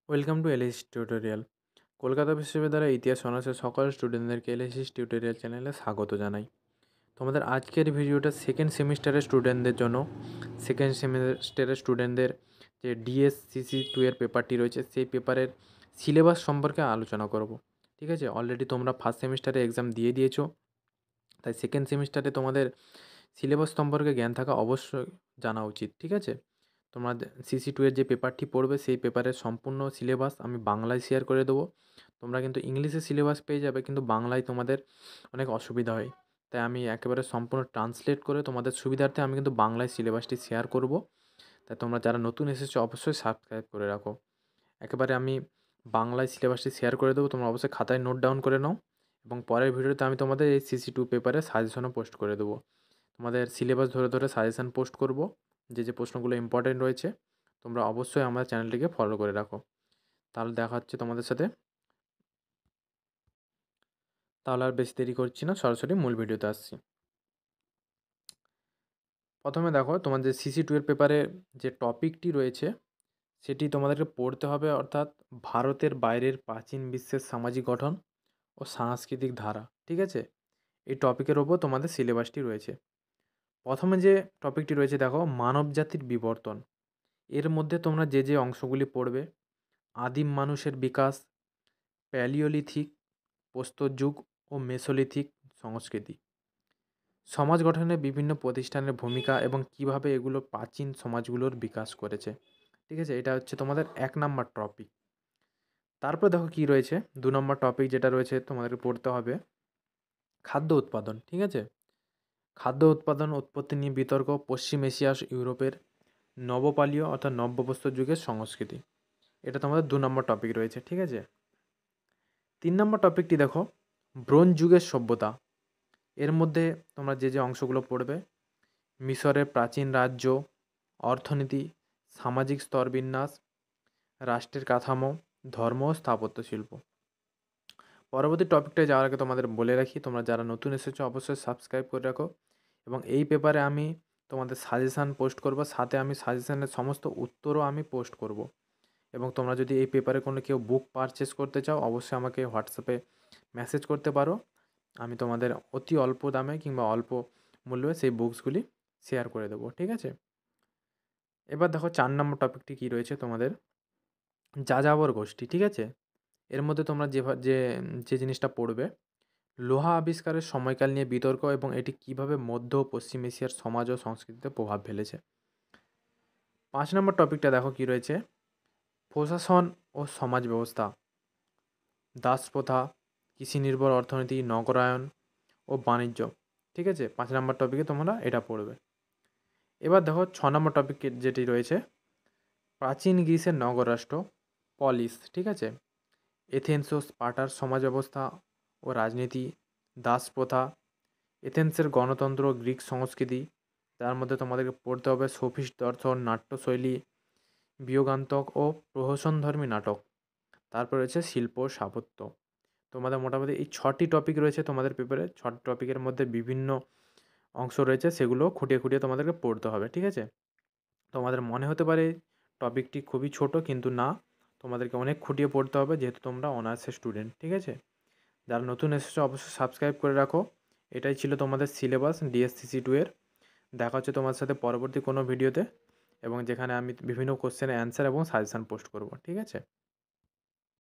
Welcome to এলএসিস tutorial. Kolkata বিশ্ববিদ্যালয়ের ইতিহাস অনার্সের সকল স্টুডেন্টদেরকে এলএসিস টিউটোরিয়াল চ্যানেলে স্বাগত জানাই। তোমাদের আজকের ভিডিওটা সেকেন্ড সেমিস্টারের স্টুডেন্টদের জন্য। সেকেন্ড সেমিস্টারের স্টুডেন্টদের যে ডিএসসিসি 2 এর পেপারটি রয়েছে সেই পেপারের সিলেবাস সম্পর্কে আলোচনা করব। ঠিক আছে, অলরেডি তোমরা ফার্স্ট সেমিস্টারে এক্সাম দিয়ে দিয়েছো, তাই সেকেন্ড সেমিস্টারে তোমাদের সিলেবাস সম্পর্কে জ্ঞান থাকা অবশ্যই জানা উচিত। ঠিক আছে, তোমাদের সিসি 2 এর যে পেপারটি পড়বে সেই পেপারের সম্পূর্ণ সিলেবাস আমি বাংলায় শেয়ার করে দেবো। তোমরা কিন্তু ইংলিশে সিলেবাস পেয়ে যাবে, কিন্তু বাংলায় তোমাদের অনেক অসুবিধা হয়, তাই আমি একেবারে সম্পূর্ণ ট্রান্সলেট করে তোমাদের সুবিধার্থে আমি কিন্তু বাংলায় সিলেবাসটি শেয়ার করব। তাই তোমরা যারা নতুন এসেছো অবশ্যই সাবস্ক্রাইব করে রাখো। একেবারে আমি বাংলায় সিলেবাসটি শেয়ার করে দেবো, তোমরা অবশ্যই খাতায় নোট ডাউন করে নাও, এবং পরের ভিডিওতে আমি তোমাদের এই সিসি 2 পেপারে সাজেশনও পোস্ট করে দেবো। তোমাদের সিলেবাস ধরে ধরে সাজেশান পোস্ট করব, যে প্রশ্নগুলো ইম্পর্টেন্ট রয়েছে। তোমরা অবশ্যই আমাদের চ্যানেলটিকে ফলো করে রাখো। তাহলে দেখা হচ্ছে তোমাদের সাথে। তাহলে আর বেশি দেরি করছি না, সরাসরি মূল ভিডিওতে আসছি। প্রথমে দেখো, তোমার যে সিসি 2 এর পেপারে যে টপিকটি রয়েছে সেটি তোমাদেরকে পড়তে হবে, অর্থাৎ ভারতের বাইরের প্রাচীন বিশ্বের সামাজিক গঠন ও সাংস্কৃতিক ধারা। ঠিক আছে, এই টপিকের ওপর তোমাদের সিলেবাসটি রয়েছে। প্রথমে যে টপিকটি রয়েছে দেখো, মানব জাতির বিবর্তন। এর মধ্যে তোমরা যে অংশগুলি পড়বে: আদিম মানুষের বিকাশ, প্যালিওলিথিক, প্রস্তর যুগ ও মেসোলিথিক সংস্কৃতি, সমাজ গঠনে বিভিন্ন প্রতিষ্ঠানের ভূমিকা এবং কিভাবে এগুলো প্রাচীন সমাজগুলোর বিকাশ করেছে। ঠিক আছে, এটা হচ্ছে তোমাদের 1 নম্বর টপিক। তারপর দেখো কি রয়েছে 2 নম্বর টপিক, যেটা রয়েছে তোমাদের পড়তে হবে খাদ্য উৎপাদন। ঠিক আছে, খাদ্য উৎপাদন উৎপত্তি নিয়ে বিতর্ক, পশ্চিম এশিয়া ইউরোপের নবপালীয় অর্থাৎ নব্যপ্রস্তর যুগের সংস্কৃতি, এটা তোমাদের 2 নম্বর টপিক রয়েছে। ঠিক আছে, 3 নম্বর টপিকটি দেখো, ব্রোঞ্জ যুগের সভ্যতা। এর মধ্যে তোমরা যে অংশগুলো পড়বে: মিশরের প্রাচীন রাজ্য, অর্থনীতি, সামাজিক স্তরবিন্যাস, রাষ্ট্রের কাঠামো, ধর্ম ও স্থাপত্য শিল্প। পরবর্তী টপিকটায় যাওয়ার আগে তোমাদের বলে রাখি, তোমরা যারা নতুন এসেছো অবশ্যই সাবস্ক্রাইব করে রাখো, এবং এই পেপারে আমি তোমাদের সাজেশান পোস্ট করব, সাথে আমি সাজেশানের সমস্ত উত্তরও আমি পোস্ট করব। এবং তোমরা যদি এই পেপারে কোনো কেউ বুক পারচেস করতে চাও অবশ্যই আমাকে হোয়াটসঅ্যাপে মেসেজ করতে পারো। আমি তোমাদের অতি অল্প দামে কিংবা অল্প মূল্যে সেই বুকসগুলি শেয়ার করে দেবো। ঠিক আছে, এবার দেখো 4 নম্বর টপিকটি কী রয়েছে তোমাদের, যাযাবর গোষ্ঠী। ঠিক আছে, এর মধ্যে তোমরা যে জিনিসটা পড়বে, লোহা আবিষ্কারের সময়কাল নিয়ে বিতর্ক এবং এটি কিভাবে মধ্য ও পশ্চিম এশিয়ার সমাজ ও সংস্কৃতিতে প্রভাব ফেলেছে। 5 নম্বর টপিকটা দেখো কি রয়েছে, প্রশাসন ও সমাজ ব্যবস্থা, দাসপ্রথা, কৃষি নির্ভর অর্থনীতি, নগরায়ন ও বাণিজ্য। ঠিক আছে, 5 নম্বর টপিকে তোমরা এটা পড়বে। এবার দেখো 6 নম্বর টপিক যেটি রয়েছে, প্রাচীন গ্রিসের নগররাষ্ট্র, পলিস। ঠিক আছে, এথেন্স ও স্পার্টার সমাজ ব্যবস্থা ও রাজনীতি, দাসপ্রথা, এথেন্সের গণতন্ত্র, গ্রিক সংস্কৃতি। তার মধ্যে তোমাদেরকে পড়তে হবে সোফিস্ট দর্শন, নাট্যশৈলী, বিয়োগান্তক ও প্রহসনধর্মী নাটক। তারপর রয়েছে শিল্প ও স্থাপত্য। তোমাদের মোটামুটি এই 6টি টপিক রয়েছে তোমাদের পেপারে। 6টি টপিকের মধ্যে বিভিন্ন অংশ রয়েছে, সেগুলো খুঁটিয়ে খুঁটিয়ে তোমাদেরকে পড়তে হবে। ঠিক আছে, তোমাদের মনে হতে পারে টপিকটি খুবই ছোট, কিন্তু না, তোমাদেরকে অনেক খুঁটিয়ে পড়তে হবে, যেহেতু তোমরা অনার্সের স্টুডেন্ট। ঠিক আছে, যারা নতুন এসেছো অবশ্যই সাবস্ক্রাইব করে রাখো। এটাই ছিল তোমাদের সিলেবাস ডিএসসিসি 2 এর। দেখা হচ্ছে তোমার সাথে পরবর্তী কোনো ভিডিওতে, এবং যেখানে আমি বিভিন্ন কোশ্চেনের অ্যান্সার এবং সাজেশান পোস্ট করব। ঠিক আছে।